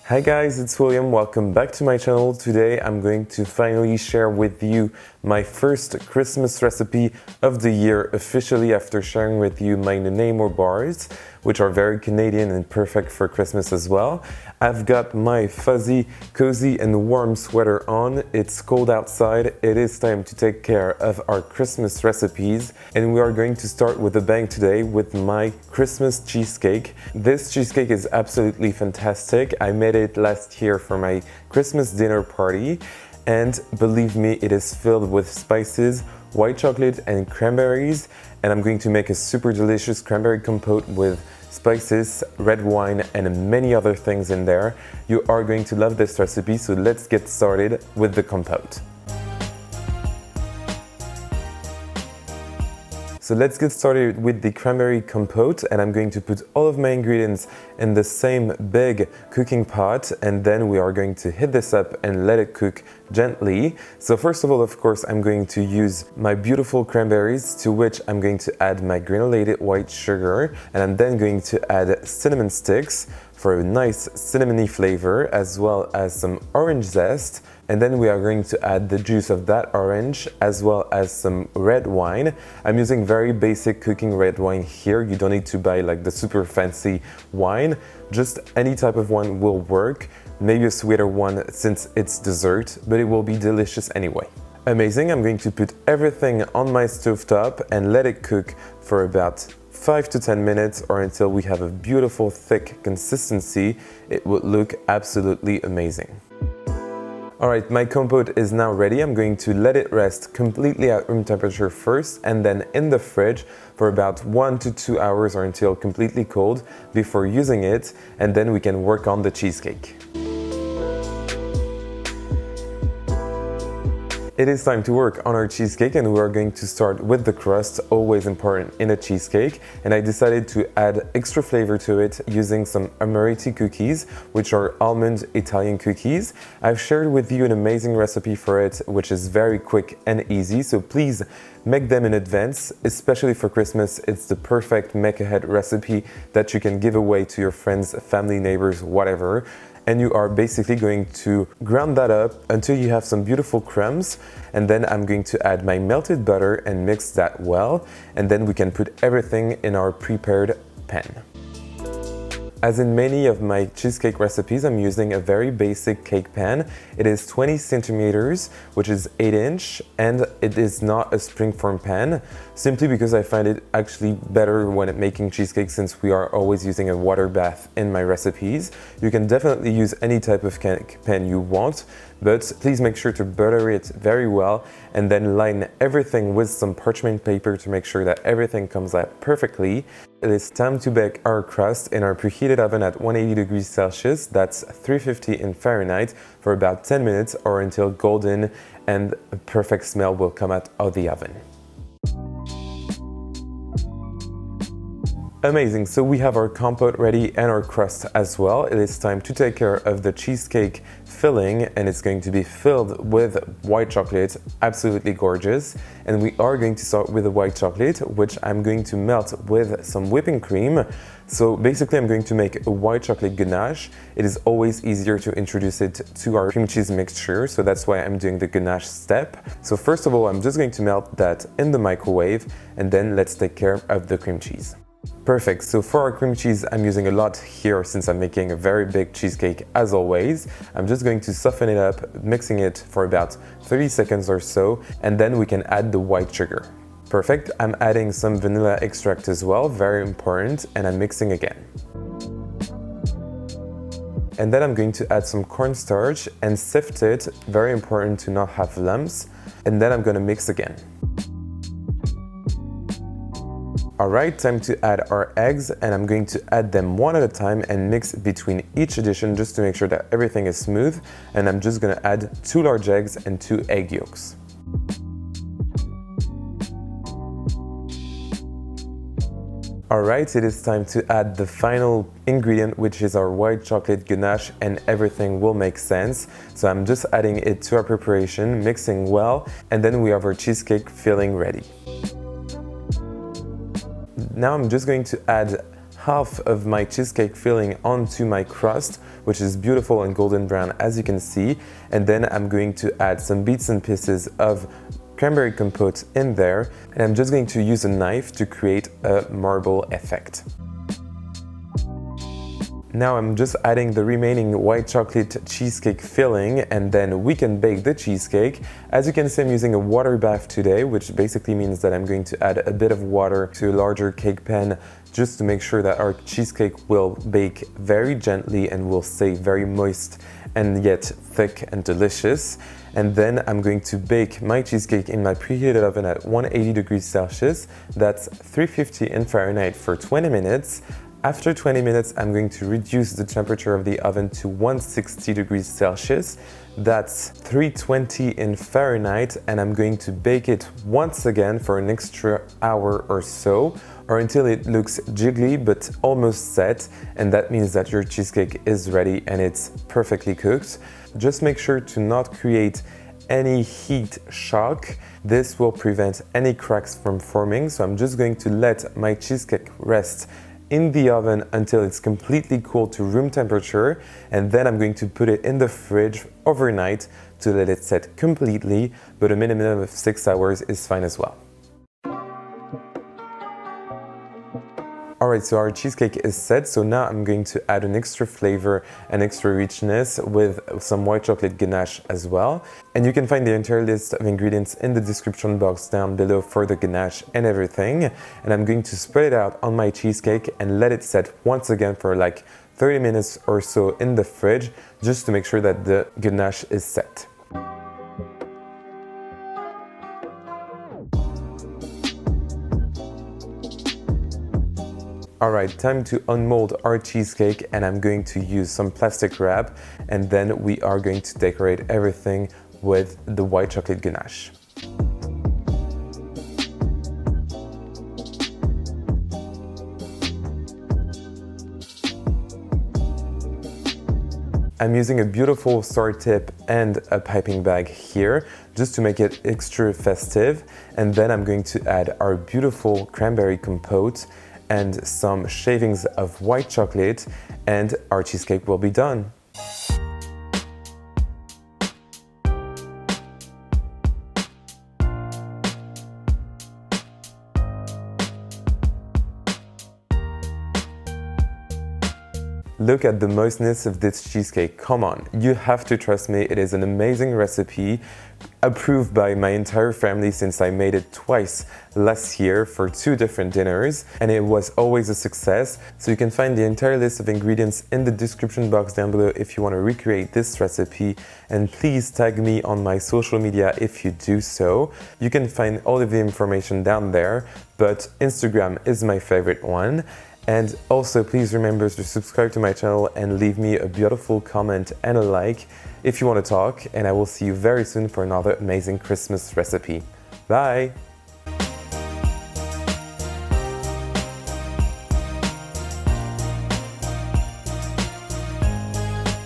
Hi guys, it's William. Welcome back to my channel. Today I'm going to finally share with you my first Christmas recipe of the year officially after sharing with you my Nanaimo bars, which are very Canadian and perfect for Christmas as well. I've got my fuzzy, cozy and warm sweater on. It's cold outside. It is time to take care of our Christmas recipes, and we are going to start with a bang today with my Christmas cheesecake. This cheesecake is absolutely fantastic. I made it last year for my Christmas dinner party, and believe me, it is filled with spices, white chocolate and cranberries, and I'm going to make a super delicious cranberry compote with spices, red wine and many other things in there. You are going to love this recipe, so let's get started with the compote. So let's get started with the cranberry compote, and I'm going to put all of my ingredients in the same big cooking pot, and then we are going to heat this up and let it cook gently. So first of all, of course, I'm going to use my beautiful cranberries, to which I'm going to add my granulated white sugar, and I'm then going to add cinnamon sticks for a nice cinnamony flavor, as well as some orange zest. And then we are going to add the juice of that orange, as well as some red wine. I'm using very basic cooking red wine here. You don't need to buy like the super fancy wine. Just any type of wine will work. Maybe a sweeter one since it's dessert, but it will be delicious anyway. Amazing. I'm going to put everything on my stovetop and let it cook for about 5 to 10 minutes, or until we have a beautiful thick consistency. It would look absolutely amazing. Alright, my compote is now ready. I'm going to let it rest completely at room temperature first, and then in the fridge for about 1 to 2 hours, or until completely cold, before using it, and then we can work on the cheesecake. It is time to work on our cheesecake, and we are going to start with the crust, always important in a cheesecake. And I decided to add extra flavor to it using some Amaretti cookies, which are almond Italian cookies. I've shared with you an amazing recipe for it, which is very quick and easy, so please make them in advance, especially for Christmas. It's the perfect make-ahead recipe that you can give away to your friends, family, neighbors, whatever. And you are basically going to ground that up until you have some beautiful crumbs, and then I'm going to add my melted butter and mix that well, and then we can put everything in our prepared pan. As in many of my cheesecake recipes, I'm using a very basic cake pan. It is 20 centimeters, which is 8-inch, and it is not a springform pan, simply because I find it actually better when making cheesecake, since we are always using a water bath in my recipes. You can definitely use any type of cake pan you want, but please make sure to butter it very well, and then line everything with some parchment paper to make sure that everything comes out perfectly. It is time to bake our crust in our preheated oven at 180 degrees Celsius, that's 350 in Fahrenheit, for about 10 minutes, or until golden and a perfect smell will come out of the oven. Amazing, so we have our compote ready and our crust as well. It is time to take care of the cheesecake filling, and it's going to be filled with white chocolate, absolutely gorgeous. And we are going to start with the white chocolate, which I'm going to melt with some whipping cream. So basically I'm going to make a white chocolate ganache. It is always easier to introduce it to our cream cheese mixture, so that's why I'm doing the ganache step. So first of all, I'm just going to melt that in the microwave, and then let's take care of the cream cheese. Perfect, so for our cream cheese, I'm using a lot here since I'm making a very big cheesecake as always. I'm just going to soften it up, mixing it for about 30 seconds or so, and then we can add the white sugar. Perfect, I'm adding some vanilla extract as well, very important, and I'm mixing again. And then I'm going to add some cornstarch and sift it, very important to not have lumps, and then I'm going to mix again. Alright, time to add our eggs, and I'm going to add them one at a time and mix between each addition just to make sure that everything is smooth. And I'm just going to add 2 large eggs and 2 egg yolks. Alright, it is time to add the final ingredient, which is our white chocolate ganache, and everything will make sense. So I'm just adding it to our preparation, mixing well, and then we have our cheesecake filling ready. Now I'm just going to add half of my cheesecake filling onto my crust, which is beautiful and golden brown as you can see, and then I'm going to add some bits and pieces of cranberry compote in there, and I'm just going to use a knife to create a marble effect. Now I'm just adding the remaining white chocolate cheesecake filling, and then we can bake the cheesecake. As you can see, I'm using a water bath today, which basically means that I'm going to add a bit of water to a larger cake pan just to make sure that our cheesecake will bake very gently and will stay very moist and yet thick and delicious. And then I'm going to bake my cheesecake in my preheated oven at 180 degrees Celsius. That's 350 in Fahrenheit for 20 minutes. After 20 minutes, I'm going to reduce the temperature of the oven to 160 degrees Celsius. That's 320 in Fahrenheit, and I'm going to bake it once again for an extra hour or so, or until it looks jiggly but almost set, and that means that your cheesecake is ready and it's perfectly cooked. Just make sure to not create any heat shock. This will prevent any cracks from forming, so I'm just going to let my cheesecake rest in the oven until it's completely cool to room temperature, and then I'm going to put it in the fridge overnight to let it set completely, but a minimum of 6 hours is fine as well. Alright, so our cheesecake is set, so now I'm going to add an extra flavor and extra richness with some white chocolate ganache as well. And you can find the entire list of ingredients in the description box down below for the ganache and everything. And I'm going to spread it out on my cheesecake and let it set once again for like 30 minutes or so in the fridge, just to make sure that the ganache is set. Alright, time to unmold our cheesecake, and I'm going to use some plastic wrap, and then we are going to decorate everything with the white chocolate ganache. I'm using a beautiful star tip and a piping bag here just to make it extra festive, and then I'm going to add our beautiful cranberry compote and some shavings of white chocolate, and our cheesecake will be done. Look at the moistness of this cheesecake. Come on, you have to trust me. It is an amazing recipe, approved by my entire family since I made it twice last year for 2 different dinners, and it was always a success. So you can find the entire list of ingredients in the description box down below if you want to recreate this recipe, and please tag me on my social media if you do so. You can find all of the information down there, but Instagram is my favorite one. And also please remember to subscribe to my channel and leave me a beautiful comment and a like if you want to talk, and I will see you very soon for another amazing Christmas recipe. Bye!